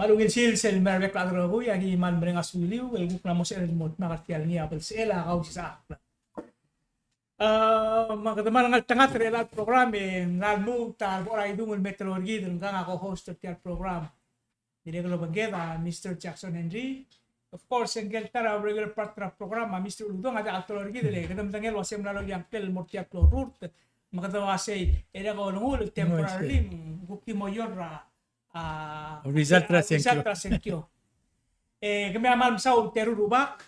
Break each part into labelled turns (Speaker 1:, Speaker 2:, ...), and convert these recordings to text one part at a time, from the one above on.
Speaker 1: Malugin silsel merwek ladro ko yang iman bring asuliw elguk na mo sa remote makartial niya apel sela Kausischakl. Magkataman ng tangat relat program nalmug ta oray dungul meteorologi dun kang ako host of that program. Dili ko bageta Mr. Jackson Henry. Of course, ang geltara regular partner program Mr. Udong ada meteorologi dili kadam tangel wasem lalo yang tel mortia chlorurt. Magkatawa say eda ko nungul temporarily gukti mo yorra
Speaker 2: result
Speaker 1: trasenkyo. Kami amal sa ultero rubak.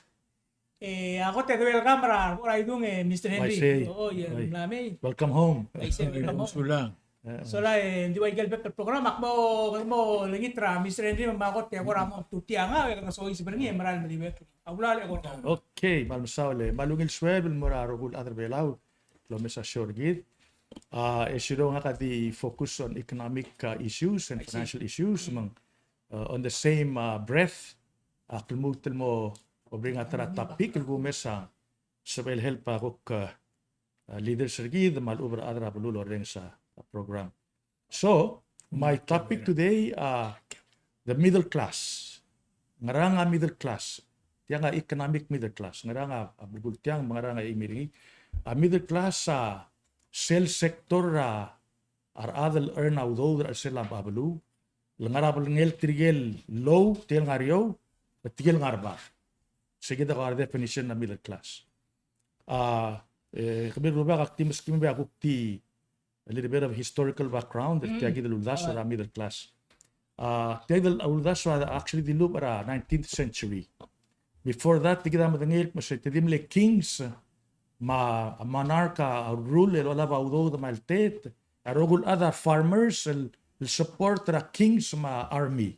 Speaker 1: Ako te duel kamera, oray dung Mr. Henry. Oo, yan namin.
Speaker 2: Welcome home.
Speaker 1: Ay, welcome home.
Speaker 2: Sulang.
Speaker 1: So la di way galbet programa mo langitra Mr. Henry mamakot ako ramo tutia nga kaya so is berni maral malibet. Awla ako.
Speaker 2: Okay, malmasaule. Malungil swel moraro gul other belaw. Lomesa shorgid. Esiro nga kati focus on economic issues and financial issues on the same breath. Akilmutil mo obring atara topic gumesa sabel help ako leader sergid malubra adra bululo ring sa program. So, my topic today the middle class. Ngaranga middle class. Tiang nga economic middle class. Ngaranga bugul tiang ngaranga imiringi middle class sales sector ar adal earn outdo ar sila babalu. Langarabal ngel trigel low tiang ngariyo tigel ngarba. Sige da ko definition na middle class. Kami ruba aktimis kimi ba akukti a little bit of historical background that tiagi the ludas ra middle class. Tiagi the ludas ra actually the loop ra 19th century. Before that tigi da madangil mas tidimle kings ma monarcha rule el wala ba udo the maltet arogul other farmers el support ra kings ma army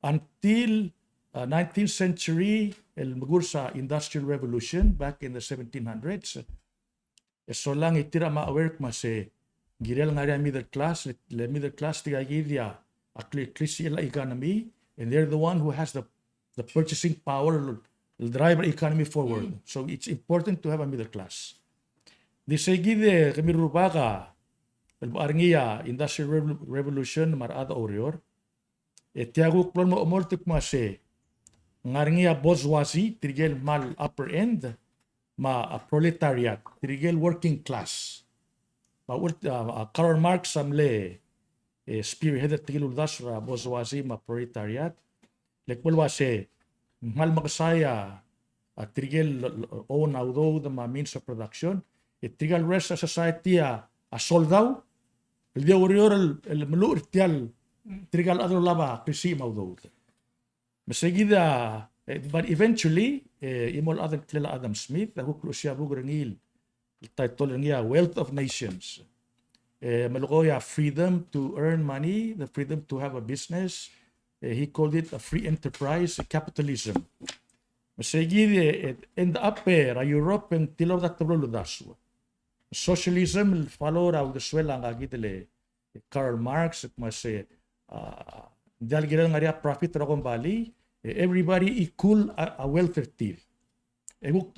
Speaker 2: until 19th century el magur sa industrial revolution back in the 1700s. So lang itira ma-aware ma se girel nga middle class, le middle class tiga gidia a economy, and they're the one who has the purchasing power, will drive the economy forward. So it's important to have a middle class. Di se gide kami rubaga el arngia industrial revolution marada orior. Tiago klon mo umortik ma se ngarngia bourgeoisie tirigel mal upper end ma proletariat tirigel working class Karl Marx samle spearheaded tigil udas ra bourgeoisie ma proletariat lekpulwa se mal makasaya tirigel own although the means of production tirigel rest of society a soldado el dia orior el mulu tial tirigel adro laba krisi maudo. Masagida, but eventually, imol Adam Smith, huklo siya bugrangil, title niya Wealth of Nations. Malukoya, freedom to earn money, the freedom to have a business. He called it a free enterprise, capitalism. Masagida, end up Europe and tilaw that tabloludaso. Socialism, follow raw the swela nga gitele Karl Marx, at mas dahil gila nga rin profit rakong bali, everybody equal a welfare tier.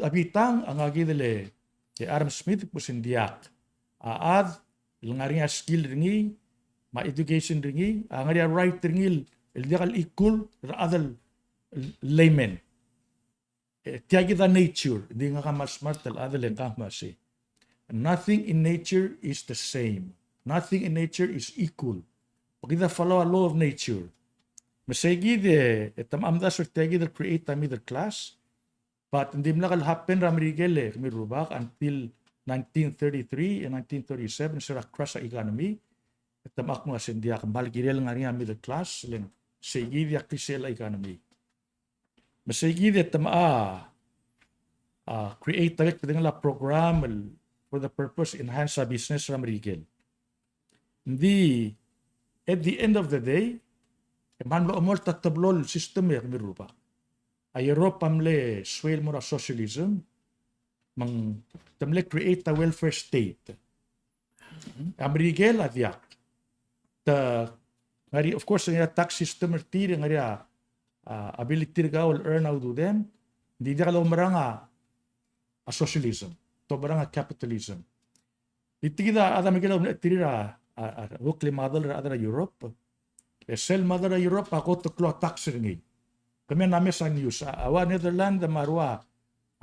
Speaker 2: Abitang ang agidele Adam Smith po sindiak. Aad, nga rin skill ringi, ma-education ringi, nga rin right ringi, ildiakal equal ra-adal laymen. Tiyagi the nature, hindi nga ka mas smart tal-adal yung kamasi. Nothing in nature is the same. Nothing in nature is equal. Pagkita follow a law of nature. Masaygi tamamda surtegi that create a middle class, but hindi mo nakal happen ramirigel mirubak until 1933 and 1937 sa crash sa economy. Tamak mga sindiya kambal girel nga rin middle class len saygi dia krisel economy. Masaygi create taget pedang program for the purpose enhance sa business ramirigel. Hindi at the end of the day, man ba umol tatablol system miruba. Ay Europe pamle swell mo na socialism, mang tamle create a welfare state. Amerigel adyak. Ngari of course nga tax system tiri ngari ability ga will earn out to them. Hindi dia kalau maranga a socialism, to maranga capitalism. Itigida ada migela tiri hukli model ra adra Europe. sel madara Europe ako tuklo tax ringi. Kami namin sa news. Awa Netherlands, marwa.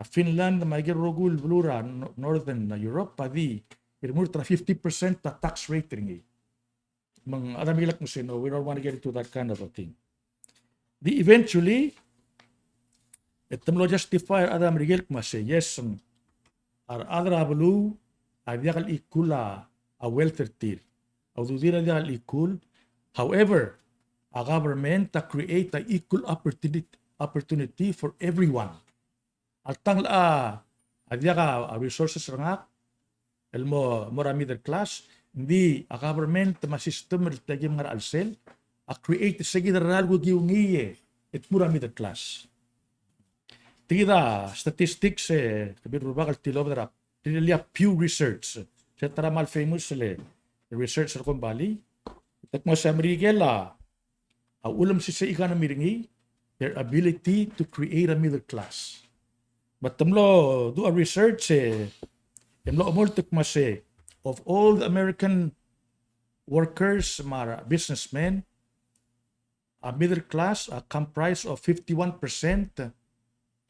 Speaker 2: Finland, magirogul blura Northern Europe, padi. Irmur tra 50% ta tax rate ringi. Mang aramilak mo sino, we don't want to get into that kind of a thing. Di eventually, etamlo justify adam rigel kumase, yes, ar adra ablu, adiakal ikula a welfare tier. Aududira diakal ikul. However, a government to create a equal opportunity for everyone. Altang adiaka resources rangak, elmo mora middle class, hindi a government ma system tagi mga alsel, a create sige daralgo giungiye et mura middle class. Tigida statistics kabir bakal tilob dara tilia Pew Research. Sa taramal famous le research sa Bali. At mo sa Amerikela, ulam si sa economy ringi, their ability to create a middle class. But tamlo do a research tamlo umultok mas of all the American workers, mga businessmen, a middle class comprised of 51%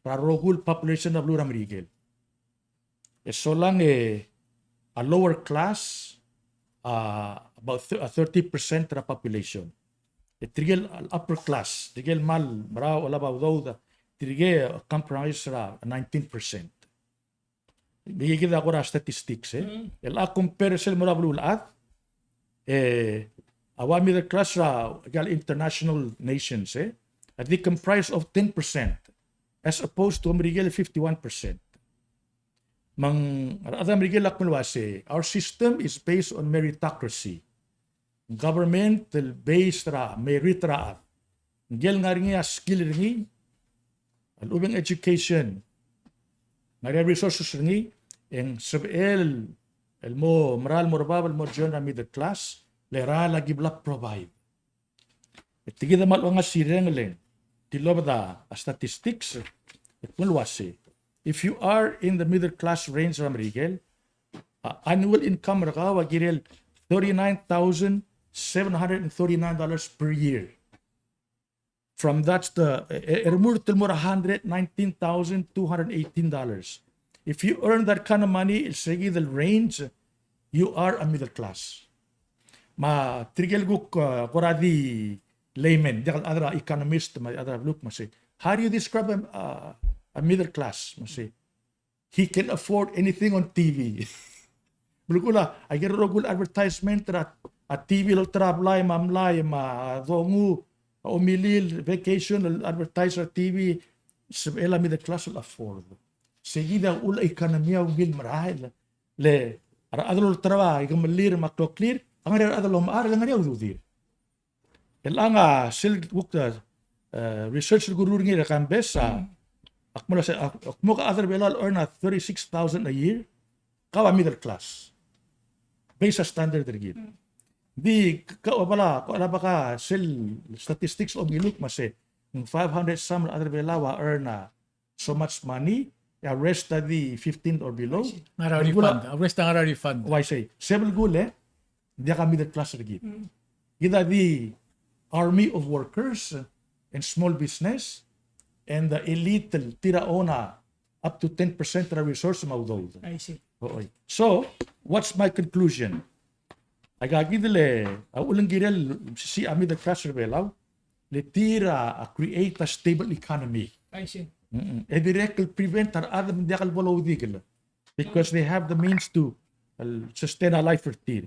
Speaker 2: para rogul population of Lura Marigel. So lang a lower class, about 30% of the population. Tirigel upper class, tirigel mal, mara wala ba daw, tirigel comprise 19%. Bigyan kita ako na statistics. Compare sila mura bululat, awa middle class gal international nations, at they comprise of 10% as opposed to Amerikal 51%. Our system is based on meritocracy. Government based merit Ngel nga rin skill rin alubang education. Nga resources rin ang sabel mo moral mo rababal mo dyan na middle class lera lagi blak provide. At tigida malo nga sireng len tilobda statistics at mulwasi. If you are in the middle class range of Amerikal, annual income raka wagirel $39,739 per year. From that's the $119,218. If you earn that kind of money, it's really the range, you are a middle class. Ma trigel guk koradi layman, dakal other economist, my other look masi. How do you describe a middle class? Masi. He can afford anything on TV. Bulukula, I get a good advertisement that a TV lo trablay mamlay ma dongu umilil vacation advertise on TV sabela middle class will afford. Seguida ula ekonomiya ugil marahil le ara adlo trawa igamalir makloklir ang ara adlo maar lang ari udir. Elanga sil bukta research guru ngi Kambes akmo ka other belal earn 36,000 a year kawa middle class. Based sa standard rigid. Di wala ko ala baka sil statistics of giluk mase 500 some other belawa earn so much money rest the 15 or below
Speaker 1: Rest ang refund.
Speaker 2: why say several gule dia ka middle class rigid. Gida the army of workers and small business and the elite tiraona up to 10% of the resource maudo.
Speaker 1: I see.
Speaker 2: So what's my conclusion? Agagidele ulang girel si ami the class rebelaw le tira create a stable economy.
Speaker 1: I see.
Speaker 2: And directly prevent our other medical bolodigal because they have the means to sustain a life for tir.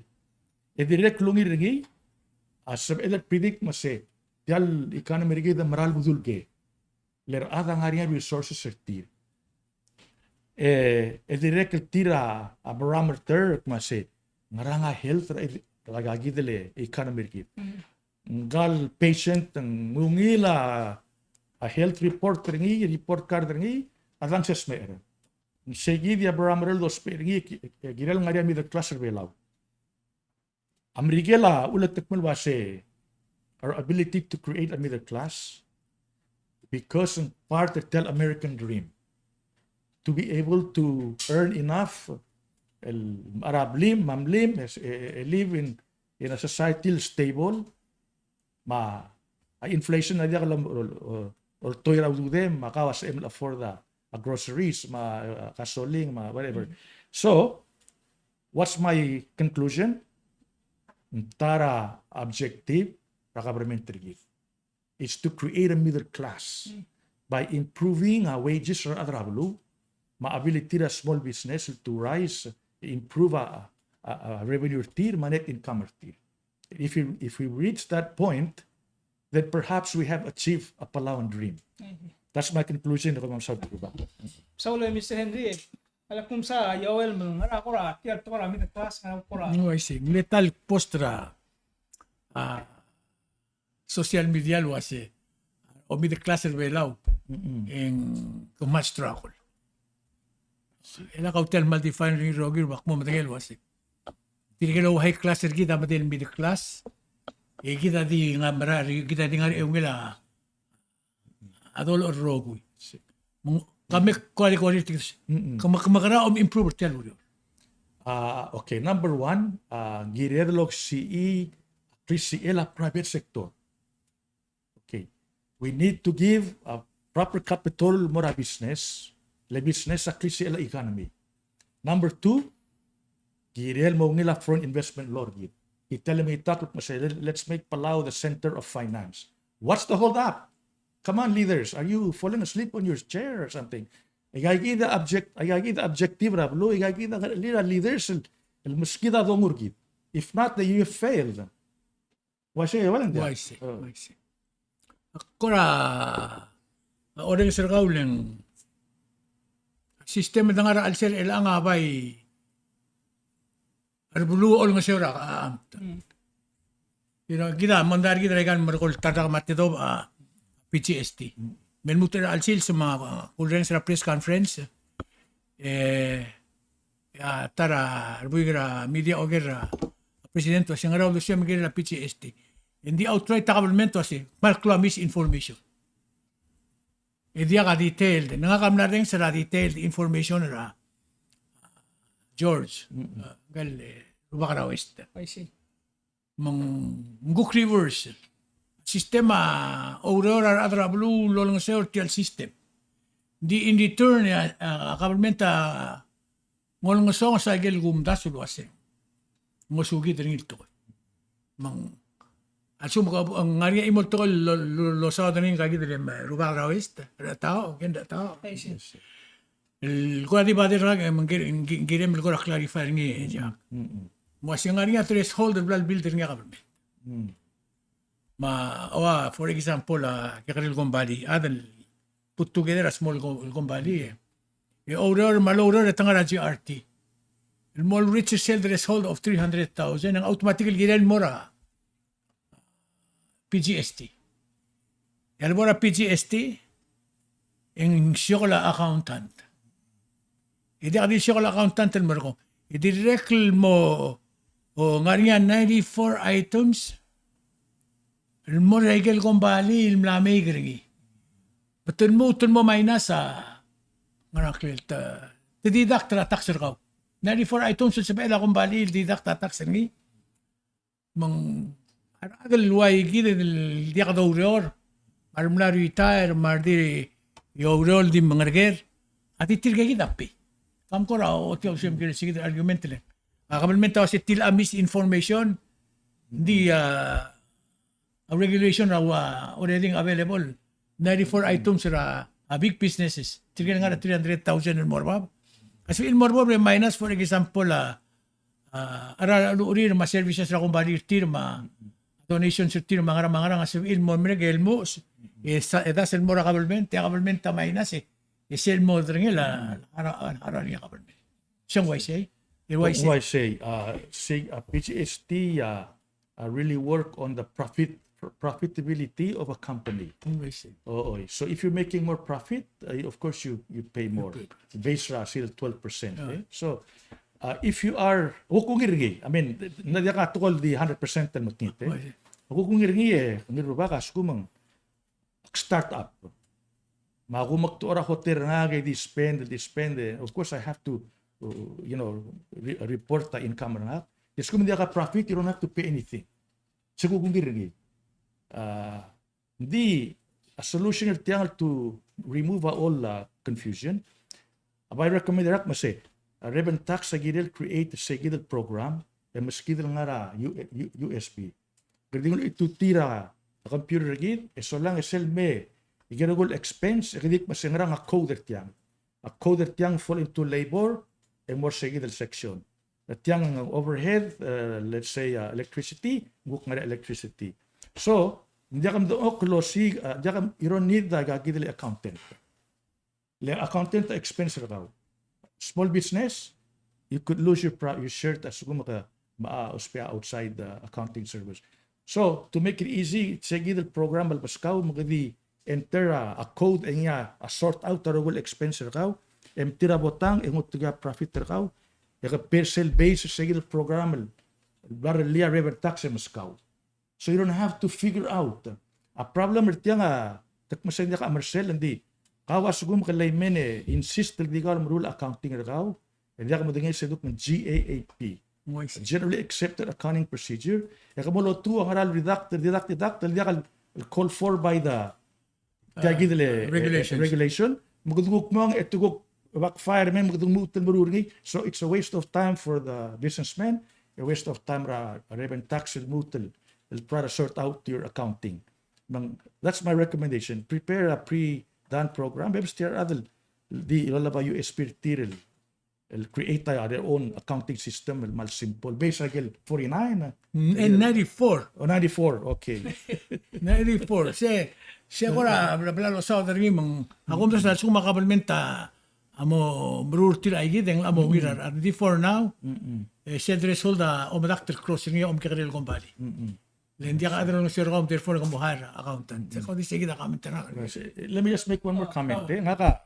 Speaker 2: And direct lungi ringi as other predict mase dial economy ringi the moral budulge ler ada ngariya resources for tir. Direct tira a barometer mase ngaranga health lagagidele economy ringi. Gal patient ang ngungila a health report report card ringi adang sa smer. Segi dia barometer dos ringi giral ngariya middle class rebelaw. Amrigela ulat tekmul wase our ability to create a middle class because in part to tell American dream to be able to earn enough Arab lim, mamlim, live in a societal stable inflation na dia kalam or toy raw them makawas em afford the groceries kasoling whatever. So what's my conclusion? Tara objective para government give is to create a middle class by improving wages or other ability the small business to rise, improve a revenue tier, net income tier. If we reach that point, then perhaps we have achieved a Palauan dream. That's my conclusion.
Speaker 1: Saulay, Mr. Henry, alam kung sa Yoel mga akora, tiyak to kami na class na akora.
Speaker 3: No, I see. Metal postra social media lo ase. O middle class velaw en Kausischakl. Ela hotel multi-fine ring rogir bak mo matagel wase. Tirigelo high class kita matel middle class. E kita di nga marari kita di nga ngila adol or rogu. Kami quality kamakara improve tell you.
Speaker 2: Okay, number one, giredlog CE CL private sector. Okay, we need to give a proper capital more business, le business sa CL economy. Number two, girel mo ngila foreign investment law gid. Itell me tatot mo say let's make Palau the center of finance. What's the hold up? Come on, leaders, are you falling asleep on your chair or something? Igagi the objective rablo, igagi the leaders el muskida dongur gid. If not, then you have failed. Why say walang dia?
Speaker 3: Why say? Akora orang sergauleng sistema dangara alser elang abay arbulu ol nga sera kita mandar kita kan merkol tatak matito PGST. Men muter alsil sa mga kulren sa press conference tara arbuigra media oger presidente siya nga raw siya magiging PGST. Hindi outright government kasi malkla misinformation. Hindi ka detailed. Nangakamla rin sa detailed information na George. Rubakara West.
Speaker 1: I see.
Speaker 3: Nguk Rivers. Sistema Aurora Adra Blue Lolong Social System. Di in return government ngolong song sa gel gumdas ulwase. Mosugi din ito. Asum ang ngariya imol to lo sa din kagi din Rubakara West. Tao, ganda tao.
Speaker 1: I see.
Speaker 3: El kuadi bader rag ngirem el kora clarify ngi ja. Mo ngariya threshold of builder nga government. For example, Kakaril Gombali, Adel put together a small Gombali. Order, malorder at ang GRT. The mall reaches sell threshold of 300,000 ang automatically giren mora PGST. Yan mora PGST ang siyokla accountant. Hindi ka di siyokla accountant ang mara ko. I-direct mo nga rin 94 items mo regel Gombali ilmlamay gringi. Betul mo may nasa ngarakil dididak tax raw. 94 items sa pela Gombali dididak tax ngi. Aragal luway gid di ka daw rior. Marmla retire mardi yorol di mangarger. At itirga gid api. Kam ko raw o tiyaw siyem gid sige argument le. Kabalmento si til misinformation. Di a regulation raw already available. 94 items ra big businesses. Tigil nga 300,000 and more ba? Kasi in more minus for example ara uri ma services ra kung bali tirma donations sa tirma mga nga in more regel mo edasel mo ra government minus sel mo dringela ara niya government. Siyang why say?
Speaker 2: Why say PGST really work on the profitability of a company. So if you're making more profit, of course you pay more. Base ra still 12%. So if you are hukungirgi, I mean, nadya ka tukol di 100% tan matnit. Hukungirgi ngiro ba ka skumang startup. Magumak to ora hotel nga di spend. Of course I have to report the income na. Yes, kung hindi ka profit, you don't have to pay anything. So kung girgi. Hindi, a solution er to remove all confusion. Abay recommend rak mase, Reven tax sa gidel create sa gidel program, e mas gidel nga ra USB. Garding ito tira a computer gid, e so lang esel me, iginagol expense, e gidik masengra nga code tiyang. A code tiyang fall into labor, e more sa gidel section. At yang overhead, let's say electricity, guk nga electricity. So, hindi kam do close, hindi kam iron need da gagidel accountant. Le accountant expense raw. Small business, you could lose your shirt as kung ma-ospea outside the accounting service. So, to make it easy, sige the program albaskaw, magadi enter a code niya, a sort out the regular expense raw, tira botang, engot tiga profit raw, per sale basis, sige the program, barrelia river tax maskaw. So, you don't have to figure out. A problem ertiya nga, takmasan niya ka Marcel, hindi, kawas gum kalay mene insist di ka marula accounting raw hindi ka madingay sa duk ng GAAP generally accepted accounting procedure e ka mo tu ang aral deduct di ka call for by the regulation magduguk mo ang etuguk backfire men magduguk mutan marurgi so it's a waste of time for the businessman a waste of time ra reven tax mutal will try to sort out your accounting. That's my recommendation. Prepare a pre-done program. Maybe still other the ilalaba USB tiril. Create their own accounting system. Mal simple. Basically 49.
Speaker 3: And 94.
Speaker 2: Oh, 94. Okay.
Speaker 3: 94. Siya ko na, blalo sa other game, ako mo sa suma kabalmenta, amo brurtir ay gideng, amo wirar, at 94 now, siya threshold, omadakter crossing niya, kakadil kumbali. Hindi ka adro ng sir kom therefore kung buhara accountant. Ako di sige na comment na.
Speaker 2: Let me just make one more comment. Nga ka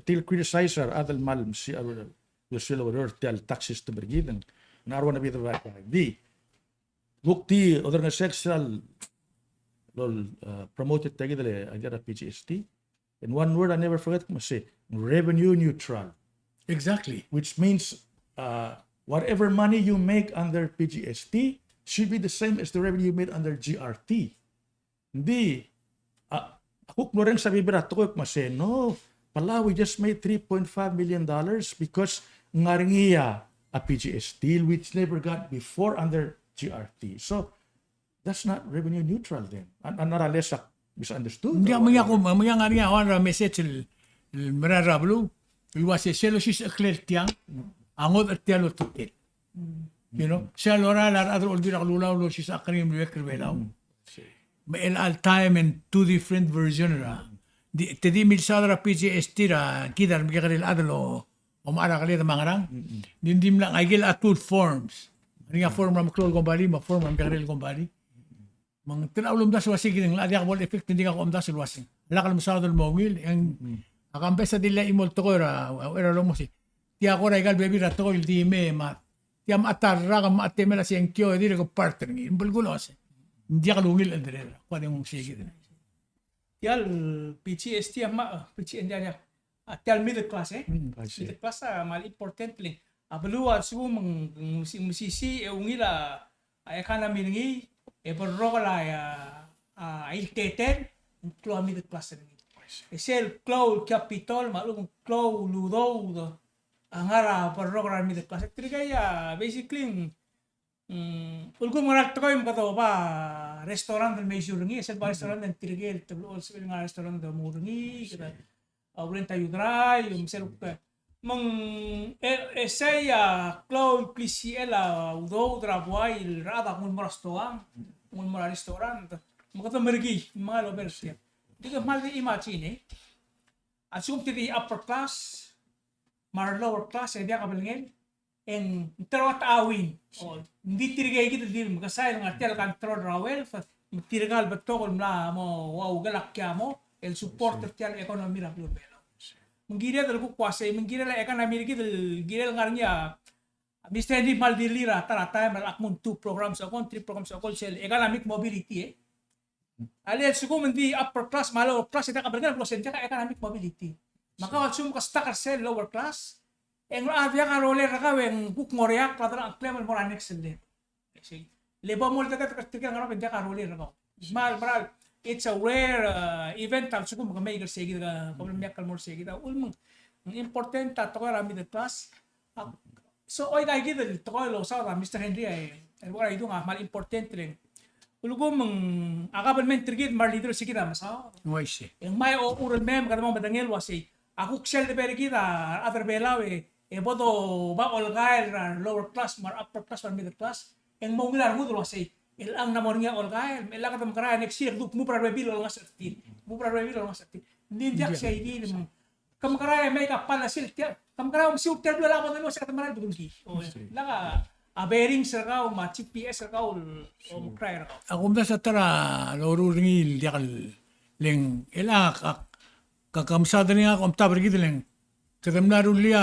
Speaker 2: till criticize other mal si the silo or tel tax system bergiden. Na arwan na bit ba di. Bukti other na sexual lol promoted tagidale agara PGST. And one word I never forget to say revenue neutral.
Speaker 3: Exactly.
Speaker 2: Which means whatever money you make under PGST should be the same as the revenue made under GRT. Hindi, ako mo rin sabi birato ko, no, Palau, we just made $3.5 million because ngaringiya a PGST which never got before under GRT. So, that's not revenue neutral then. Anarales misunderstood.
Speaker 3: Hindi ako, mga nga nga message mararablo, iwasi selo sis aklertiang, angod at tiyalo tutil. You know, siya lora lar other oldi nakalulaw lo si sa akrim reker belaw. May all time and two different version ra. Di tedi mil sa ra PGST ra kidar mi karil adlo o maara kali ta mangarang. Dindim lang agil atul forms. Ani nga form ra maklol kumbali, ma form ra karil kumbali. Mang tinawlom das wasig ng adi ka bol effect hindi ka ko amdas wasig. Lakal mo sa dal mongil ang Kambes sa dila imol to ko ra era lo mo si. Ti ako ra igal baby ra to il di me ma Tiam atarra ka maatemela siyang kyo, hindi ko partner ngi. Imbulgulos. Hindi ka lungil ang dire. Kung yung sige din.
Speaker 1: Tial, PGST, PGST, tial middle class middle class, mal importantly. Abaluwa, sumo, musisi, ungila, economy ngi, berrola, ilteten, klo middle class ngi. Esel, klo capital, malung klo ludo, ang hara program middle class kaya basically ulgo marat ko yung kato ba restaurant ng measure ngi sa restaurant ng tirigel tablo also nga restaurant ng murungi kita awren tayo dry yung seruk mang esaya cloud plisiela udo trabuay rada kung restaurant mga mergi mga lovers ya di ka mal di imagine assume to the upper class mar lower class hindi ka balingin en terawat awin hindi tirigay kita di magkasay ng artel control rawel tirigal bato kung mla mo wow galak kya mo el supporter tiyan economy na global menggira dal kuasa menggira la economy kita gira ngarnya Mr. Hindi maldilira tarata malakmon 2 programs ako 3 programs ako sel economic mobility alin suko hindi upper class lower class ita ka balingin plus ka economic mobility maka watsum ka stakar sel lower class ang avya ka roller ka wen kuk ngoriak padra ang klemal mo anex sel lebo mo dagat ka tiga ngara pende ka roller ka Maral, it's a rare event tal suko mga may sige ka problem yak kalmor sige ta ulmang important ta to ra middle class. So oy kay gid to ko lo sa Mr. Henry ay wala ito nga mal important rin. Ulugom mang akaban men trigid mar leader sige ta masa.
Speaker 3: Waisi.
Speaker 1: Yung may o ural mem kada mo madangel wasi ako ksel de pere kita other belaw boto ba all guy lower class mar upper class mar middle class. Yung mo ngilar mo wasi ilang na mo niya all guy ilang ka kara next year duk mo para bilo nga certain. Mo para bilo nga certain. Hindi jak siya hindi mo. Kam kara may ka pala siltia. Kam kara mo siltia wala mo na sa katamaran budulki. Laka a bearing sa ka o ma GPS sa ka o cry ra.
Speaker 3: Ako mda sa tara lorurngil diakal leng ela kakamsada niya ako amta bergid leng kadamnaru liya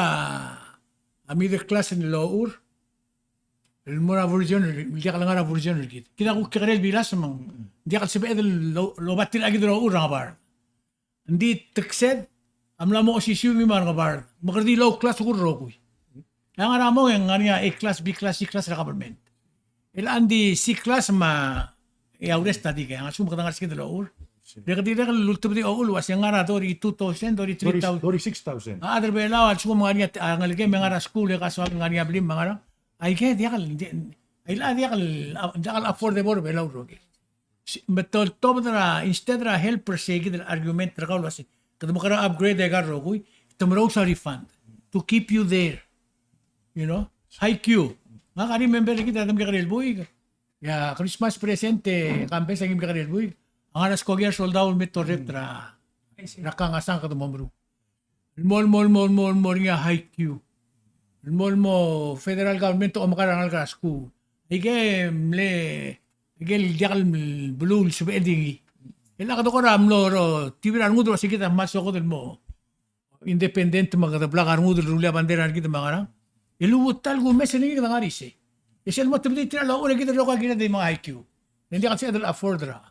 Speaker 3: a middle class in lower el mora version diakal ngara version gid kita ko kirel bilas mang diakal sebe lo batil agi do ur bar hindi teksed amla mo si siu mi mar bar magardi low class ko ro ko ang aramo yang ngania A class B class C class ra government el andi C class ma yaures tadi kaya ang sum kadang sige do ur Deka lultub di oul was yang ngara dori 2,000 dori 3,000
Speaker 2: 6,000.
Speaker 3: Other be law at sum ngania ngalge mengara school ka so ngania blim mangara ay ke diakal ay la diakal affordable be law rogi betul to tra instead ra helper sige del argument ra kaul was kadmo kara upgrade ga rogi tomorrow sa refund to keep you there you know high Q maka remember kita dam karel boy ya Christmas presente Kambes ang karel boy ang aras ko gyud soldado mit torretra rakangasang ka tumambru mol nga high Q mol mo federal government o makarangal ka school ige mle ige diakal bulul subedingi ila ka to ko ramlo ro tibiran ngudro sige ta maso ko del mo independent magadablakar ngudro rulia bandera kita mangara iluwot tal go mes ni kita ngarise isel mo tibdi tira lo ora kita lo ka gina de mga IQ hindi kasi adal afford ra.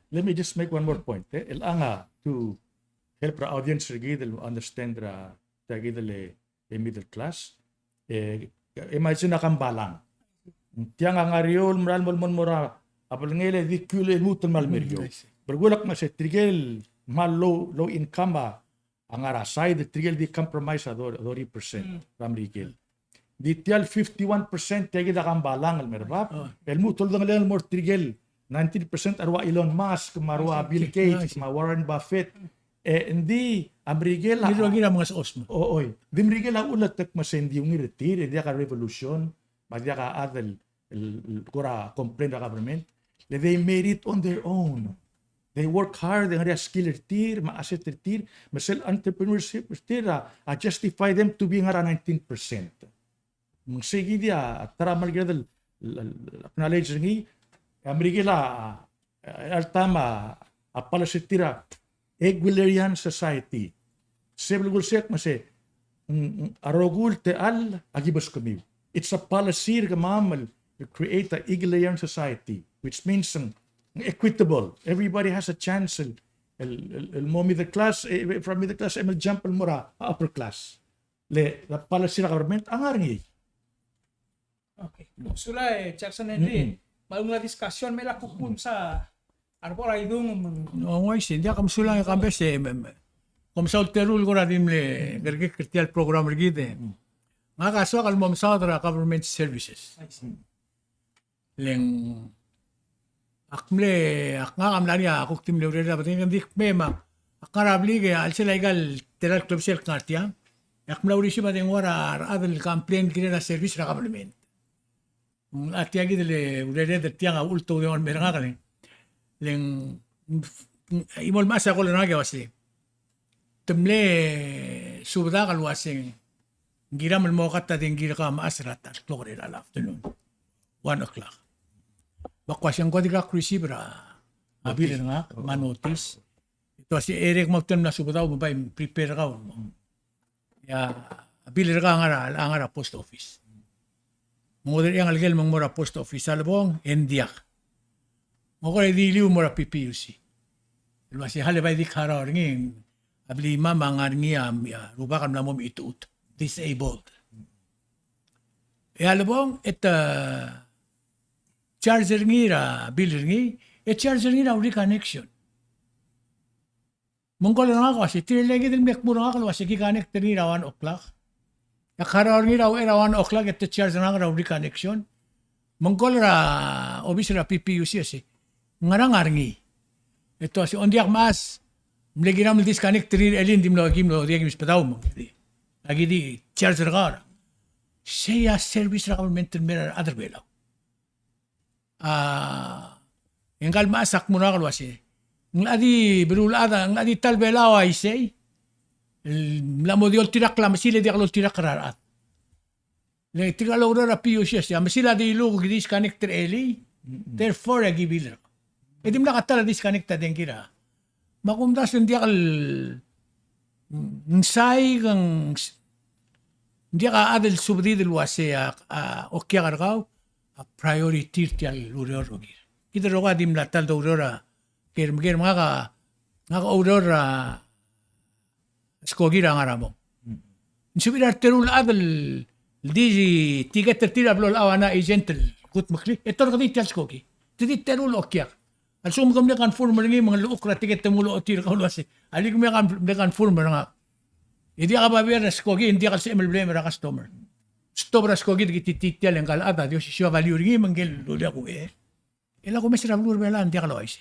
Speaker 2: Let me just make one more point. Ilanga to help our audience regidel understand ra regidel a middle class. Imagine na kambalang. Tiang ang ariol moral mora apal ngele di kule mutul mal meryo. Bergulak na sa trigel mal low income ang ara side trigel di compromise ador 30% ram rigel. Di tial 51% tegi da kambalang al merbab. El mutul dang lel more trigel 19% arwa Elon Musk, marwa Bill Gates, ma Warren Buffett. Hindi amrigel
Speaker 3: Hindi lagi na mga sa osmo.
Speaker 2: Oy. Dimrigel ang ulat tak masendi yung retire, hindi ka revolution, hindi ka adal kura complain the government. They made it on their own. They work hard, ang skill retire, ma-asset retire, ma-sell entrepreneurship retire, justify them to be nga 19%. Sige dia, tara malgadal acknowledge ngi Amerikela altama apalasitira Egwilerian Society. Sebelum sek mase arogul te al agibas kami. It's a policy kamamal to create a Egwilerian Society, which means equitable. Everybody has a chance. El mo middle class from middle class el jump el mora upper class. Le la policy na government angarngi.
Speaker 1: Okay. Sula Jackson Henry. Malung na diskusyon may lakupun sa arpo ay dung
Speaker 3: Oo nga hindi ako masulang yung Kambes kumsaw terul ko na din le gerge kritial program rigide nga kaso akal mamsaw tra government services leng akmle aknga kamlani akuk tim le reda batin dik mema akarabli ge al sila igal teral club sel kartia akmla uri si batin wara adel complaint kire na service na government at yagi dele urede de tiang ulto de on meranga kali leng imol masa ko na wasi temle subda kal wasing gira mal mo kata din gira ka maasrat at klore al afternoon 1 o'clock bakwa siyang ko diga receiver abil nga manotis ito si Eric Mautem na subda mo ba prepare ka ya abil nga ngara post office Modern yang algel mora post office albong endiak. Mo ko diliu mora PPUC. Lumasi halebay di kara ringin. Abli mama ngarngiam ya rubakan na mom ituut disabled. E albong et charger ngira bilir ngi charger nila reconnection. Mongkol nga kasi, tinilagi din mek mura nga kasi kikanek nila 1 o'clock. Nakaroon nila era 1 o'clock at charger nga reconnection. Mongkol ra, obis ra PPUC kasi, ngarangarngi. Ito si ondiak mas, mlagi naman disconnect nila elin, di mo diagim spataw mo. Lagi di charger nga. Siya service ra government nila other way lang. Yung kalmasak mo na kalwasi. Ng adi berulada, ng adi talbelaw ay say. Lamo di ol tirak lam, sila di kalol tirak kararat. Le tiralaw ra piyo siya siya, masila di ilugo disconnected eli. Therefore, agibil ra. E di mo nakatala disconnected din kira. Makumdas hindi akal nsay kang hindi ka adel subdi del wase o kya karkaw priority tiyal uror ogir. Kita roka dim latal do urora ker mga ka urora skogira ngaramo. Insubira terul adel di tiga tertira blol awana agentel kut makli. Ito ka di tiyal skogi. Tidi terul o kya. Alsum kami kan former ngi mga luok ra tiket temulo otir ka ulwase. Ali kami kan former nga. Hindi ka babir na skogi, hindi ka sa problema ra customer. Stop ra skogi tititial ang kalada, Dios siya value ngi manggel luli ako Ila ko mesra blur bela hindi ka lois.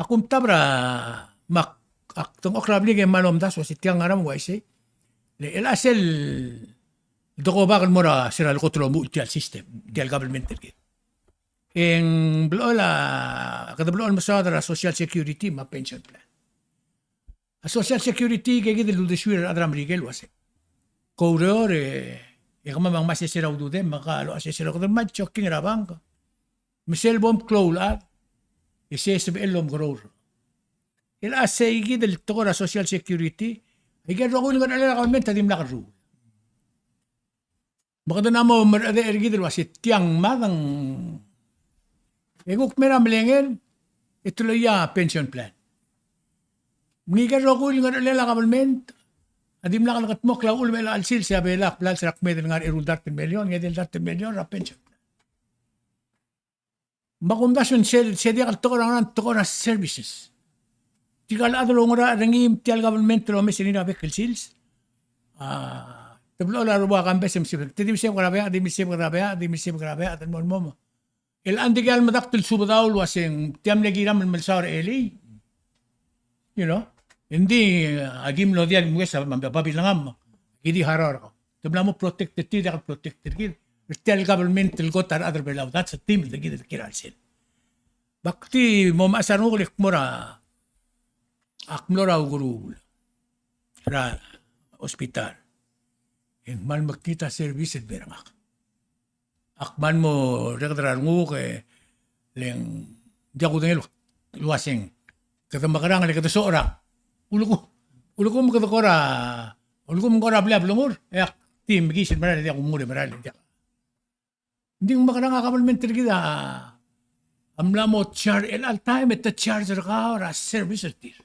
Speaker 3: Akum tabra mak aktong okrabli kay malom das was tiang ngaram waise. Le ila sel doko bakal mora sira ko tulo multial system, tial government terke. En blola kada blola masada social security ma pension plan. A social security kaya gida ludeswir adram rigel wase. Kourore kama mang masisira udude makalo asisira ko ma choking rabang ka. Michelle bomb clola isesib elom gror. Ila say gida tokora social security igad ro ko ngan ala government tadim la karu. Baka na mo marade gida wase tiang madang eguk mera melengel ituloy ya pension plan. Mngigan ro ko yung alala government. Adim lang ang katmok la ulmela alsil siya belak plan sa rakmedel nga irul 30 milyon, ngedel 30 milyon ra pension. Makumdasyon siya di toko na services. Tikal adlo nga rangim tial government lo mesinina bekel sils. Tablo la ruba Kambes MCB. Tidim siya grabe, adim siya grabe, atan mo. El andigal madaktul subadaw waseng tiam nagiram malsar eli. You know? Hindi agim lo diag mo sa mababilangam. Hindi harar ko. Tabla mo protected ti da protected kid. Tell government will go to other below. That's a team that gid kiral sil. Bakti mo masarno ko mora akmora guru ra hospital. Yung man makita service at berangak. Akman mo rekadrar mo ke leng jago dengelo luaseng kata makarang le kata seorang ulu ko kata kora bla blumur tim gisin marali dia umur marali dia hindi makarang government kita amla mo charge all time at the charger ka ora service tir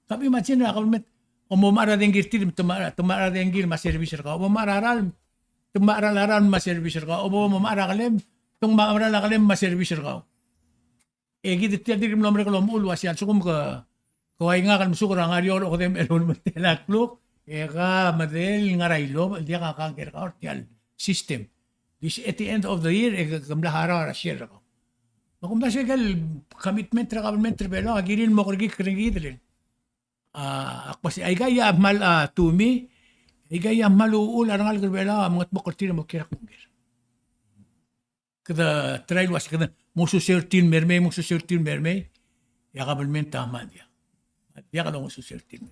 Speaker 3: tapi macam na government umumara den girtir tumara den gir ma service ka umumararal tumararan ma service ka umumarakalem tumarakalem ma service ka gid tiyadir mo namre kolom ulwas yan sukum ka kawai nga kan musukura nga riyor ko dem elon matelaklok ka madel nga raylo dia ka kangker ka ortial system this at the end of the year kamlahara ra share ko makumda siya commitment ra government rebelo agirin mo kurgi kringidlen akpas ay gaya mal tumi ay gaya maluul arangal rebelo mga mokortir mo kirak mungir kada trial was kada musu sertin merme ya government tama dia kalau musu sertin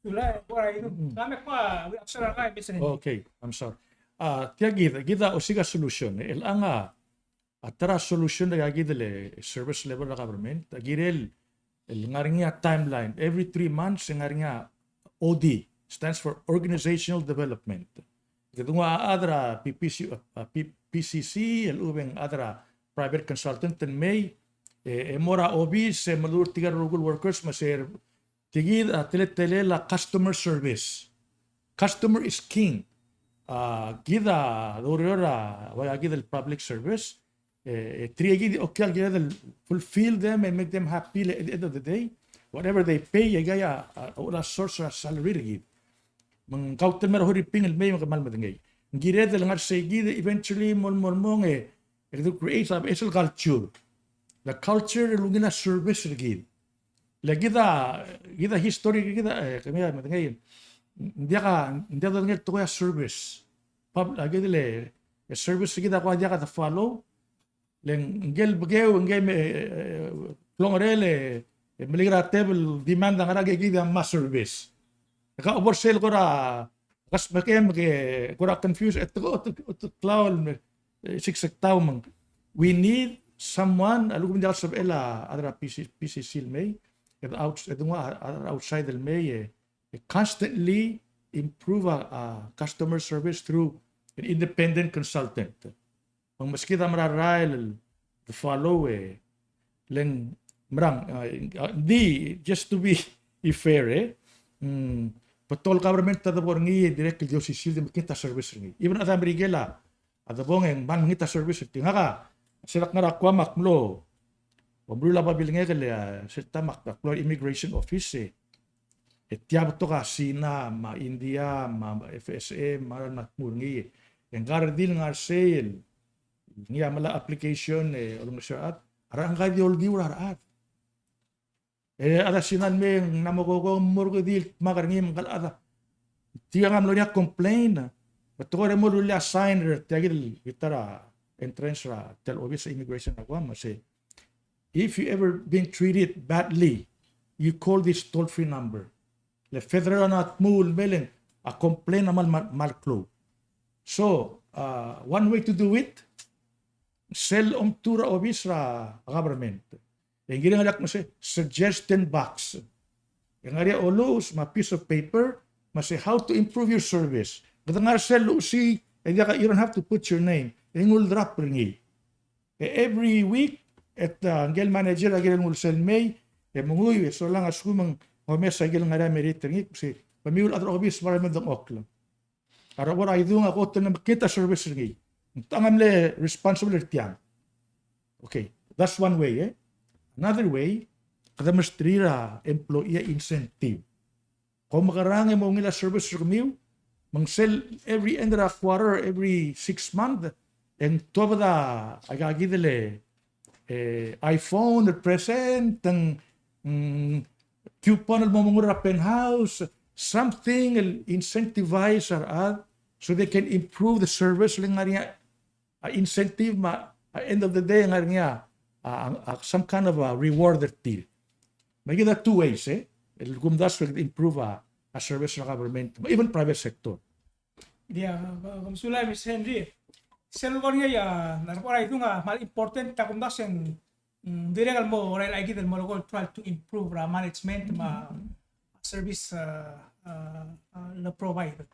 Speaker 1: Sulay, boray ito. Kami ko, aksara ka, bisa nito.
Speaker 2: Okay, I'm sorry. Kita usiga solution. Ilanga atara solution na gagidele service level na government. Agirel ngaringa timeline every 3 months ngaringa OD stands for Organizational Development. Ito nga adra PCC elubeng adra private consultant and may mora OB se malur tigar local workers maser tigid tele la customer service. Customer is king. Gida dorora waya gida public service Triagi okay together, fulfill them and make them happy at the end of the day. Whatever they pay, gaya wala source of salary rig. Mang kautel mer hori ping may makamal matangay. Gire de langar say gide eventually mong to create a special culture. The culture lungina service rig. Gida history gida kami matangay. Hindi ka ngel to service. Pub agile service gida ko dia ka follow. Leng ngel bageo ngel plongrele meligra table demand ang arage gida mas service. Ka oversell ko ra kas makem ko ra confused at to cloud siksik tao mang. We need someone alu kumindal sa ela adra PCC may outside the may constantly improve customer service through an independent consultant. Ang maski ta mararal the follow leng marang di just to be fair patol government ta bor ngi direct jo sisil de kita service ngi even at amerigela at bong en man ngita service tinga ka silak ngara kwa maklo Pabula pa bilingnya kali serta maklo immigration office tiap to ka Sina ma India ma FSA ma natmurngi yang gardil ngar sale ngia mala application olong syarat arang ka diolgi urarat ada sinan me namogo murgo dil magarngi mangal ada tiga ngam lonya complain betul mo lulia sign tiagil bitara entrance ra tel office immigration agwa mase if you ever been treated badly you call this toll free number le federal not mul melen a complain amal malklo so one way to do it sell tura office ra government yang gini ngadak mo suggestion box yang area olos ma piece of paper say how to improve your service katangar sell si you don't have to put your name yang ul drop ringi every week at angel manager agil ul sell may munguy so lang asumang homesa agil ngara merit ringi si pamiul atro office para medong okla ara wala idung ako tan makita service ringi tangan le responsibility yan okay that's one way another way kada mastrira employee incentive kung makarangay mo ngila service review mang sell every end of the quarter every 6 months and to ba agagidele iPhone at present ang coupon mo mong penthouse something incentivize so they can improve the service lang nga incentive at end of the day nga some kind of a rewarded deal. May kita two ways Gumdas will improve a service ng government, even private sector.
Speaker 1: Dia, Kamsulay, Ms. Henry. Selgon nga narpora itu nga mal important ta kumdas yang direkal mo oral lagi del mo try to improve management ma service na provide.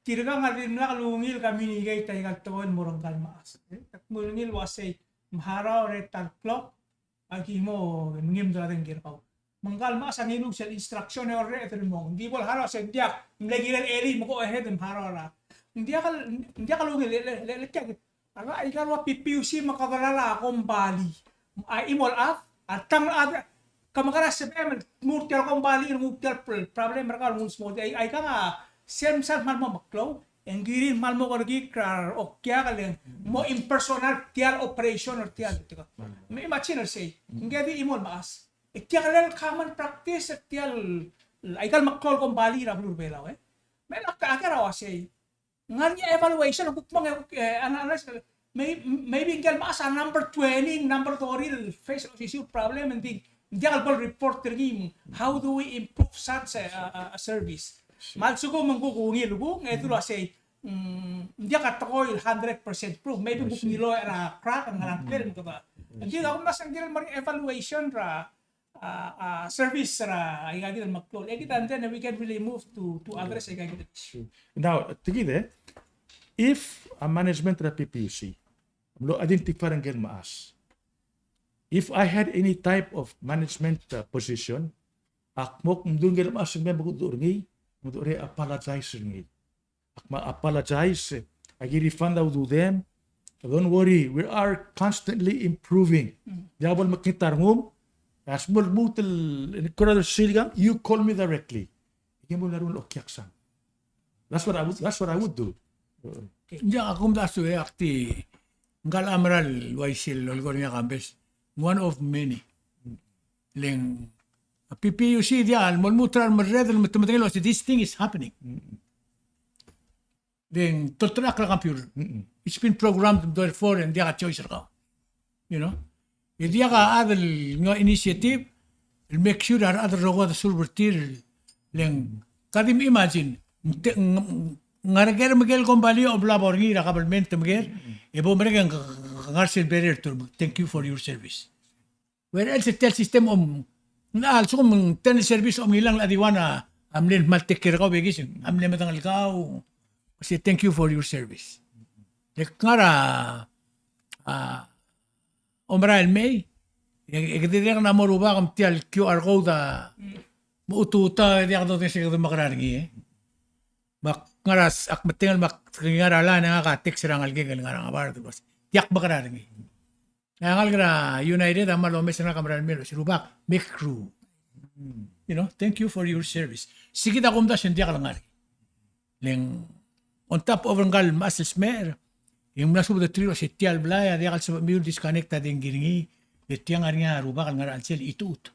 Speaker 1: Tiraga nga din nakalungil kami ni gay tayo katuan morong kalmaas. Takmulungil wasay maharaw retag clock agi mo ngim dating girpaw. Mangkalmaas ang ilog sa instruction or retin mo. Hindi mo haraw sa diak, mlagilan eli mo ko ahead ng haraw ra. Hindi ka lungil lekek. Ara ay karwa PPUC makagalala akong bali. Ay imol at tang kamakaras sa murtial akong bali ng problem mereka ng small ay ka nga Sem-sem mal mo maklaw, ang girin mal mo kargi krar o kya kaleng mo impersonal tial operation or tial dito. May imagine say, ngedi imol maas. Kya kaleng common practice tial ay kal maklaw kong bali ra blur belaw May nakakaraw say. Nganya evaluation of mga analysis maybe ngel maas number 20, number 30 face of issue problem and the dial report tergim. How do we improve such a service? Malsugo mangkukungil bung ito lo say hindi ka takoy 100% proof maybe buk nilo era crack ang nangkel mo ba hindi ako mas ang mari evaluation ra service ra ay gagawin magklol kita and then we can really move to address ay gagawin
Speaker 2: now tigide if a management ra PPUC lo identify ang gen maas if I had any type of management position akmok mdun gen maas ng bago durngi Mudore apologize ringi. Akma apologize. Agi refund out to them. Don't worry, we are constantly improving. Diabol makitarngum, as mo mutal in kural siligang, you call me directly. Iyan mo larun okyaksan. That's what I would do.
Speaker 3: Ya akum dasu akti ngal amral waisil olgor nga Kambes. One of many. Leng PPUC dia al molmutrar merredel matematelo this thing is happening. Then totrak la computer. It's been programmed therefore and dia ka choice ka. You know? Dia ka adel nga initiative will make sure that other rogo the survertir leng kadim imagine ngarger Miguel Gombali of labor ngira kabelment Miguel ebo mereka ngarsil barrier to thank you for your service. Where else tel system naal so mong ten service ilang adiwana amlen maltekir ka begis amlen matangal ka kasi thank you for your service. Ngara omra el May egdeder na moruba kam tial QR code muututa dia ka sa makararingi bak ngaras ak matingal mak ngarala na ka text rangal gegal ngarang abar bas tiak makararingi ngangal gra United amalo mes na kamran melo sirubak make crew. You know, thank you for your service. Sige da kumda siya kalangari. Leng on top of ngal masses mer yung nasu the trio si tial blaya dia kal sa mule disconnecta din giringi tiang arnya rubak ngar ansel itut.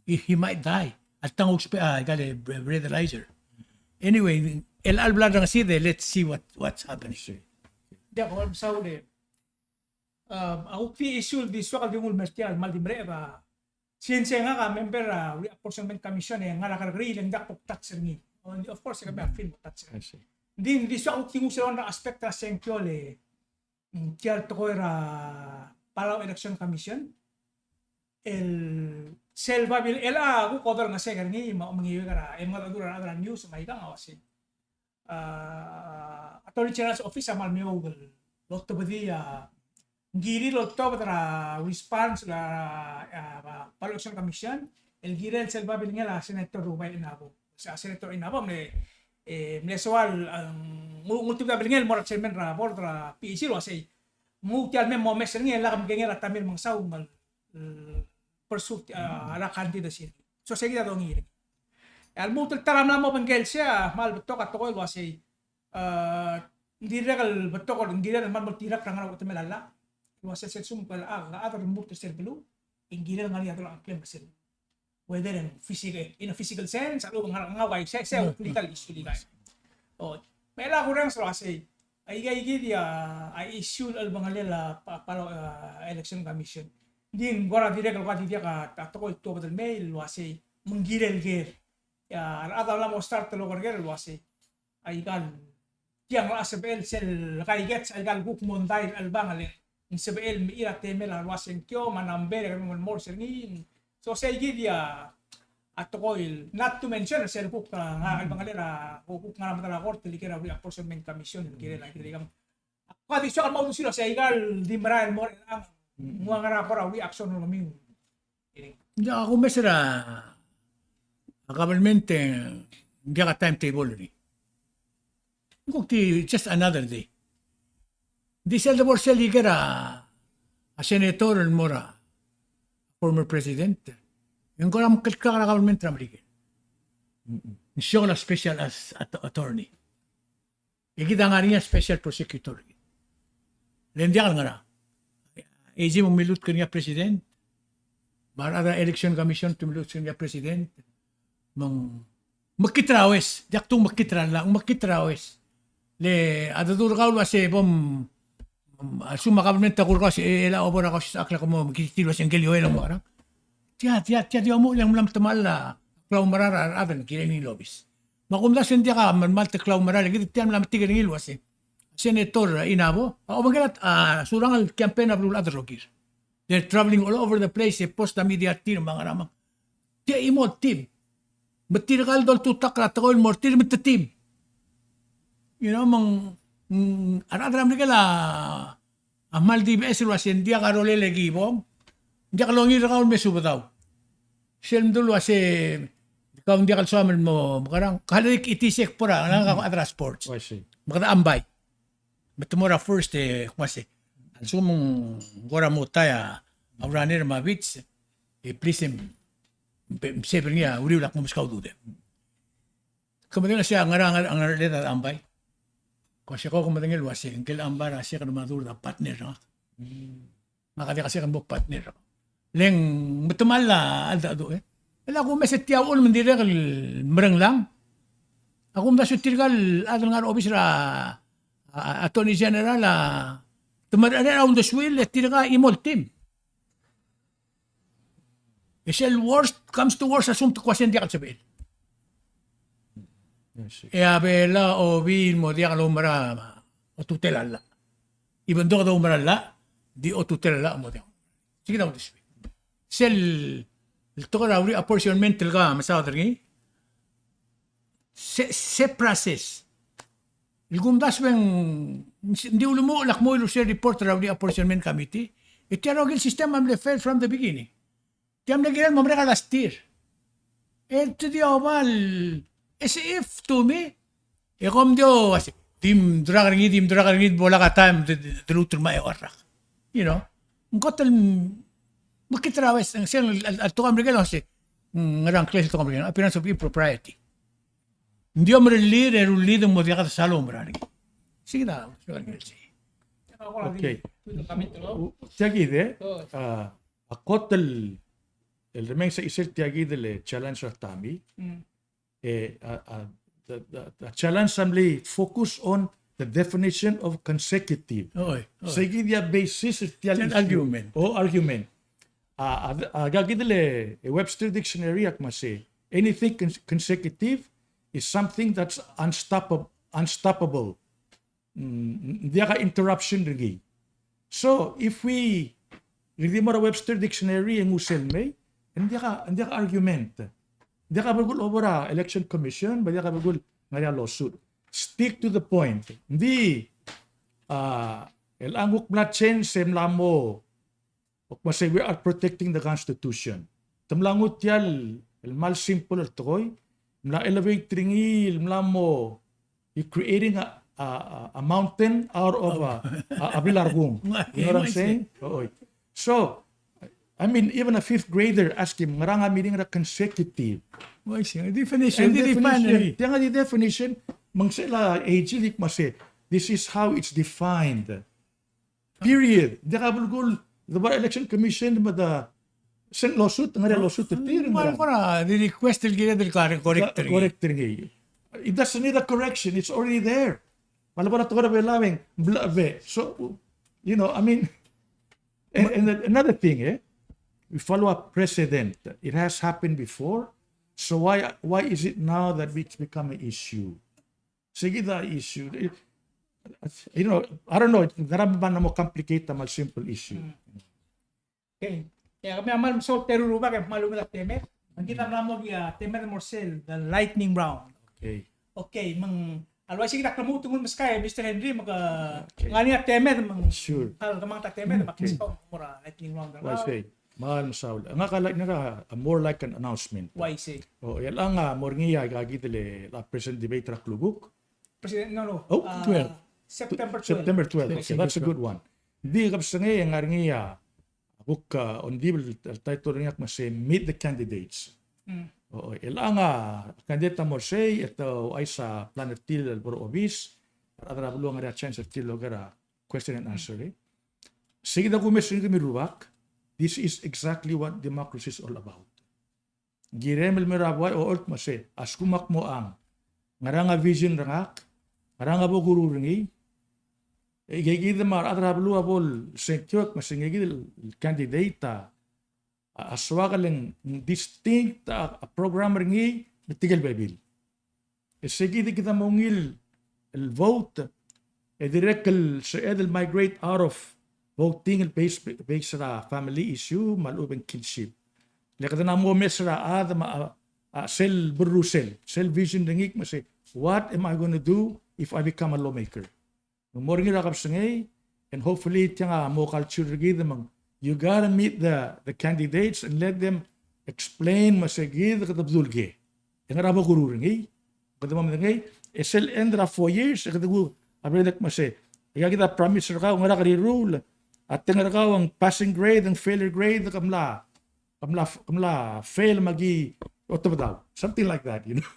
Speaker 3: He might die. At tangok gale breathalyzer. Anyway, el alblad ng side, let's see what's happening.
Speaker 1: Di ako alam sa uli. Ako issue di suwakal di mul mertial mal di breva. Siyensya nga ka member apportionment commission nga nakalagri lang dakok tatser ni. Of course kami film tatser. Din di suwakal tingu sila ng aspect na senkyo le. Tial to ko Palau Election Commission. El selva bil aku kodor nga segar ni mangiwi kara mga dura news may kang awasi. Attorney General's Office amal miyo lotto badi giri lotto batra response la Palau Election Commission el giri el selva bil nga Senator Rubay Inabo. Sa Senator Inabo me soal multiple bil nga morat chairman ra board ra PEC lo say multial me mo meser nga la kam nga tamil mangsaw mal pursuit ala candidacy. So sige daw ngiri. Al mutul taram na mo bangkel siya mal beto ka to ko si hindi regal beto ko hindi na man magtirak ra nga utemelala. Was sa sum pala other mutul serbulu ingiri nga niya ang claim kasi whether in a physical sense alo nga way sa legal issue legal. Oh, mela ko rin so kasi ay dia I issue al bangalela para election commission. Din gora dire ka dia ka tatoko ito badal mail wasi menggirel ger ya ada la mo start lo ger wasi ay gal tiang la SBL sel kay gets ay gal guk monday al bangale in SBL mi ira temel al wasi kyo manamber ka mo more serni so say dia atoko not to mention sel guk nga al bangale ra guk nga matala korte likera apportionment commission girel ay digam ako di siya mo sila say gal di maral mo ang mga nga para we action no kami.
Speaker 3: Ya ako mesera akabalmente hindi ka timetable ni. Kukti just another day. Di sel dabor sel ligera a senator and mora former president. Yung ko ram akabalmente ramrige. Siya na special as attorney. Ikita nga niya special prosecutor. Lendiyan nga na. Eji memilut kanya president. Barada election commission tumilut kanya president. Makitrawes. Diaktong makitrawes. Le adadur kaul wase bom sumakabalmente takur kasi ela obora kasi akla ko mo makitilo sa enggelyo ela mo ara. Tiya mo lang tamala klaw marara adan kiling lobis. Makumda sentia ka man klaw marara gid tiyan lam tigil wase. Senator Inabo, magalat surang al campaign of other rogis. They're traveling all over the place, post na media team mga ramang. Tiya imo team. Matirikal dol tutak la takol mortir mit team. You know aradram ni kala amal di beser wasen dia karole lagi bom. Dia kalongi rakal mesu bataw. Sel dul wase kaum dia kal suamen mo karang kalik itisek pura nang atras sports.
Speaker 2: I see.
Speaker 3: Makata ambay. But tomorrow first, kumasi, Sumong gora mo tayo, auranir mavits, prisim, seber niya, uriw lak mo miskaw dude. Kemudian siya ngarang ang leta ambay. Kasi ko kumatingil wasi, ang kilambara siya kan madur da partner na. Makati kasi kan bok partner. Leng betumal la alda do eh. Wala ko meset tiyaw ul mendira kal mereng lang. Ako mda sutirgal adal ngar office ra Attorney General tumar around the swil tiraga imol team. Isel worst comes to worst assumpto kwasyan di sabihin.
Speaker 2: Yes.
Speaker 3: E abela o bin mo dia kalau mara o tutelala. Ibang do kada umarala di o tutelala mo dia. Sige daw this way. Sel el toka rauri apportionment talaga masaw talaga. Se process. Ilgumdas bang hindi ulo mo lak mo ilo report rauri apportionment committee. Iti arogil system am failed from the beginning. Tiam nagilan mo mereka last year. Ito di awal as if to me, kom dio, dim dragaringid, bola ka time, dilutur ma ewarak. You know, ngotal, makitrawes, ang siyang, at tukam regalo kasi, ngarang klase tukam regalo, appearance of impropriety. Hindi mo relid mo diya ka salo marari. Sige na,
Speaker 2: Okay. Tiagide, akot el remeng sa isir tiagide le challenge of Tami, the challenge assembly focus on the definition of consecutive.
Speaker 3: Oy.
Speaker 2: Sige dia basis
Speaker 3: Argument.
Speaker 2: Argument. Gagidele Webster dictionary akmase anything consecutive is something that's unstoppable. Dia ka interruption lagi. So if we read mo Webster dictionary ang usel may, hindi ka argument. Hindi ka bagul over election commission, hindi ka bagul nga lawsuit. Stick to the point. Hindi el anguk blockchain sem lamo we are protecting the Constitution. Tamlangot yal el mal simple toy. Mla elevate ringi mlamo you creating a mountain out of a bilargong. You know what I'm saying? So I mean, even a fifth grader ask him, ngaranga meaning na consecutive.
Speaker 3: Why siya? Definition.
Speaker 2: Tiyan nga di definition, mangsela age, mase, this is how it's defined. Period. Di ka bulgul, the Bar Election Commission, the sent lawsuit, nga lawsuit,
Speaker 3: Well, para, the request will get the corrector.
Speaker 2: It doesn't need a correction, it's already there. Malabara to ka na So, you know, I mean, and another thing, we follow a precedent. It has happened before. So why is it now that it's become an issue? Sige the issue. You know, I don't know. Narami ba na mo complicate a simple issue?
Speaker 1: Okay. Kaya kami amal so teruruba kay malumila temer. Ang kita mo temer morsel, the lightning round.
Speaker 2: Okay.
Speaker 1: Okay, alwa sige nakamutungon mas kaya Mr. Henry ngani temer
Speaker 2: Sure.
Speaker 1: Kamang temer makispa mura lightning round.
Speaker 2: Why say? Mahal masaul. Ang more like an announcement.
Speaker 1: Why say?
Speaker 2: Yan ang morngiya gagidele la present debate ra klubuk.
Speaker 1: President no.
Speaker 3: 12.
Speaker 1: September 12.
Speaker 2: September 12. Okay, that's a good one. Di kapsangay ang ngarngiya book on the title niya mas meet the candidates. Oo, ilang kandidata mo say ito ay sa Planet Til Boro Obis at arabulo nga chance at tilo gara question and answer. Sige na kumesin kami ruwak. This is exactly what democracy is all about. Giremel mirabway o ult mase askumak mo ang ngaranga vision rangak ngaranga bo guru ringi igigid mar adrablu abol sekyok masingigid candidate aswagaleng distinct program ringi mitigel babil sigid kita mongil el vote direct el migrate out of voting based sa family issue malubeng kinship. Lekada na mo mesra sel berusel vision dengik mase what am I going to do if I become a lawmaker? Morning rakap sangay and hopefully tianga mo culture gid mang you gotta meet the candidates and let them explain mase gid katabdul ge. Yang rabo guru ringi kada mo ngay sel endra 4 years kada go abedak mase kita promise ra nga kari rule At tingarakaw ang passing grade, ang failure grade, kamla fail magi oto daw. Something like that, you know.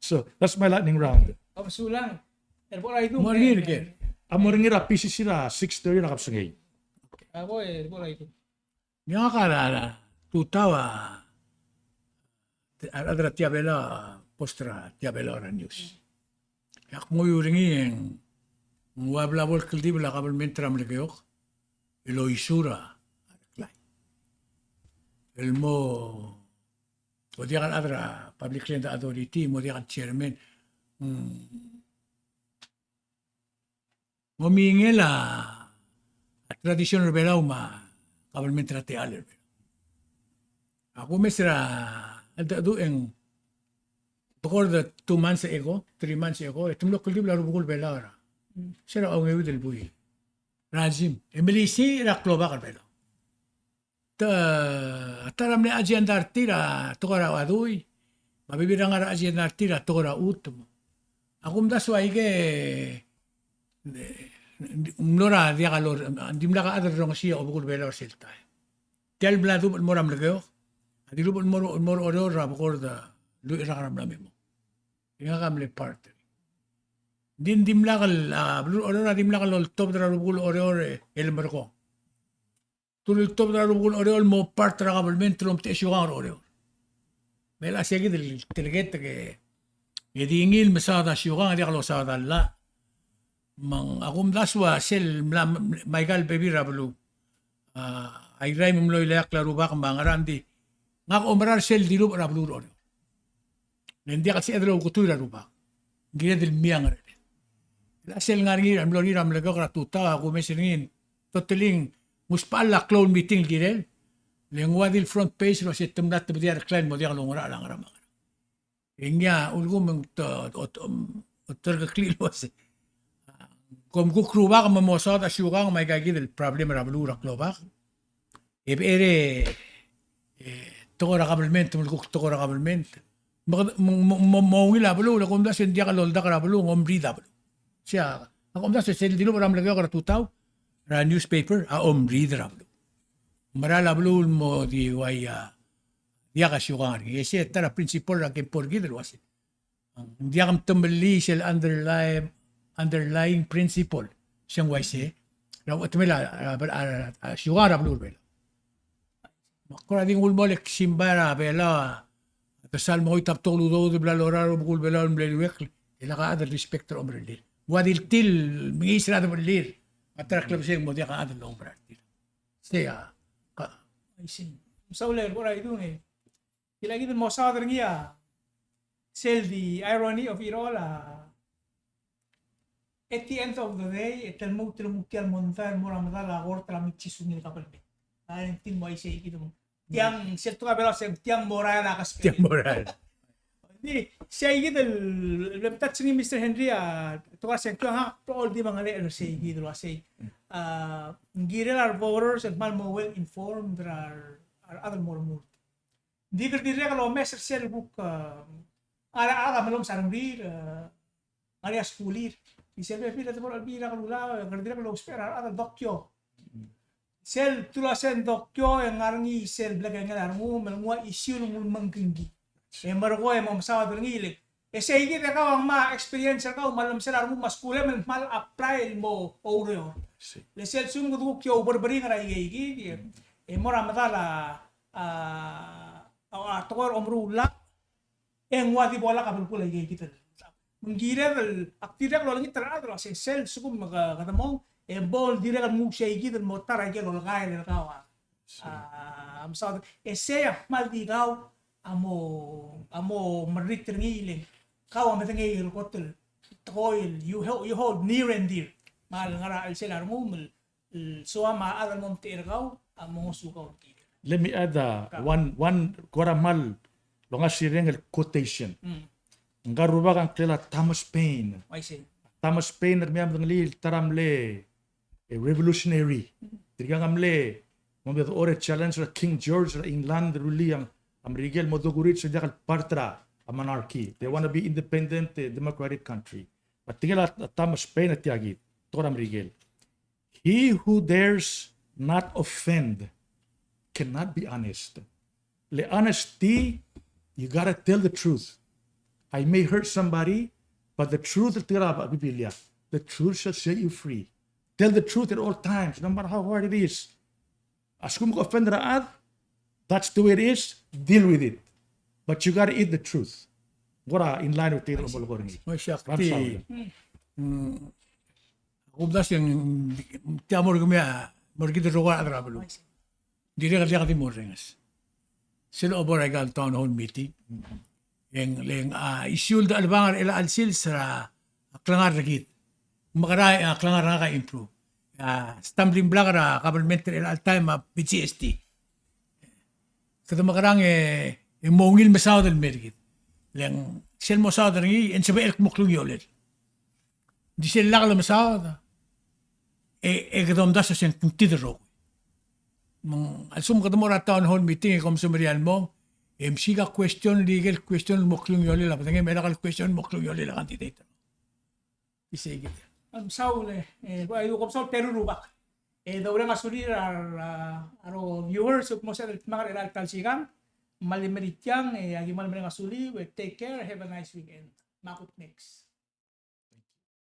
Speaker 2: So that's my lightning round.
Speaker 1: Kapasulang. Erbo ay doon.
Speaker 3: Morir ke.
Speaker 2: Amo rin ngira PCC ra 6:30 na kapsangay.
Speaker 1: Ako erbo ay doon.
Speaker 3: Yang kala tutawa adra tiabela postra tiabela ra news. Yak mo yuringi ang wabla bol kaldi bala kabel mentram legayok. Ilo isura. El mo modiakan adra public land authority modiakan chairman. Ngomingela tradisyon bela uma kabel mentra te aler. Ako mesra alda dueng before the 2 months ago, 3 months ago, tumlo kulib la rubukul bela ora. Sira ang ewi del buyi. Rajim. Emilisi ra kloba kar bela. Taram ne agenda artira tokora adui. Mabibirang ara agenda artira tokora utum. Ako mdaswa ige mlora dia kalor dimla ka adar rong siya obukul bela silta. Tel bladu moram legeo. Adi lupon moro oro ra bukor da lu ira mo. Inga kam le part. Din dimla kal oro ra dimla kal top dra bukul oro el merko. Tul top dra bukul oro mo part ra kabel mentrom te shugar oro. Mela segi del telget ke yedingil mesada shugar dia kalau sada la. Mang akum daswa sel Michael baby rablu. Ay ray mumloy layak laro ba kang bangarandi. Ngak omrar sel dilup rablu ro. Nendia kasi adro kutura ruba. Gira del miang re. La sel ngargi amlori ram lega gratuta ako mesilingin. Totaling muspala clown meeting girel. Lengwa dil front page ro setem dat bedia clan mo dia longora lang ram. Ingya ulgum terga klilo se. Kom kukruba ka mamosot asyuka may kagi del problem rablu rakloba. Ere tokora kabelment mulkuk tokora kabelment. Maungi lablo la komda sen dia kalolda karablo ngomri dablo. Siya akomda se sel dilo ram lagyo kara tutaw ra newspaper a omri dablo. Mara lablo mo di waya dia ka syukan. Ese tara principal ra ke porgi del wasi. Dia kam tumbali sel underlying principle siyang wise. Ra atmela syukan rablo bela. Makura ding ulmolek simbara bela kasal mo itap tolo do de blaloraro bukul bela umleliwek ila ka adal respecter omrelir wadil til mingisra de belir atrak club sing mo dia ka adal omrelir siya ka
Speaker 1: Isin. Sauler por ay doon eh. Kilagi din mo sa adar niya. Sell the irony of it all. At the end of the day, etal mo tiyan montar mo ramadal agor talamit chisungil kapal. Ay tin mo ay say gitu mo. Tiang serto ka bela sing tiang moral akas.
Speaker 3: tiang moral
Speaker 1: Di siya gitu lemtat sini Mr. Henry to kasi ko ha all di mga le say gitu lo say ngirel our voters and mal mo well informed are other more. Di ka dire ka lo message share book ara malom sarang dir ari schoolir. Isebe pila te por albira kalula dire ka lo spera ada dokyo. Sel tulasen dokyo yang ngarangi sel blaga ngarangu melngwa issue ng mangkinggi. Marko mo masawa dringilik. Say kita ka ang ma-experience ka malam sila mo maskule mal apply mo oro. Le sel sung dokyo berberi ngarai gigi. Mora matala ator omrula engwa di bola kabul pula gigi kita. Menggirel aktifnya kalau lagi terada sel sukum katamo bol dire kan mug siya igid mo tara ke lo kaya del kawa am sa saya mal di gaw amo marit ngilin kawa matangay kotel toil you hold near and dear mal ngara al sila mumul so ama adal mom ter gaw amo sukaw.
Speaker 2: Let me add one koramal longa sireng quotation. Ngaruba kang klela Thomas Paine.
Speaker 1: I see.
Speaker 2: Thomas Paine miyam ngli taramle a revolutionary. Tigangamle mabed ore challenge ra King George ra England ruli ang Amerigel modugurit sa jakal partra a monarchy. They want to be independent democratic country. But tingala Thomas Paine at tiagi toram Amerigel. He who dares not offend cannot be honest. Le honesty, you gotta tell the truth. I may hurt somebody, but the truth the truth shall set you free. Tell the truth at all times, no matter how hard it is. As kung offend raad, that's the way it is, deal with it. But you gotta eat the truth. Gora in line with Tito Bolgorini.
Speaker 3: Mo siya ti kubdas yung tiamor gumya morgito roga adrabalo. Dire ka di mo rengas. Sila obor ay gal town hall meeting. Yang isyul da albangar ila alsil sa klangar ragit. Makaray klangar nga ka improve. Stumbling block ra government ila al time PCST. Kada makarang yung mongil masaw del mergit. Lang sel mo sa ngi en sabi elk moklung yolet. Di sel lakal masaw. Kadom da sa sen tidro. Alsum kada mo ra town hall meeting kom sumarian mo. MC ka question legal question moklung yolet la. Patangay medical question moklung yolet la candidate. Isige.
Speaker 1: Saule, ayo kom saul terurubak. Daw nga sulir aro viewers ug mo sa mga relal talsikan. Malimerit yang agi man nga suli. Take care. Have a nice weekend. Makut next.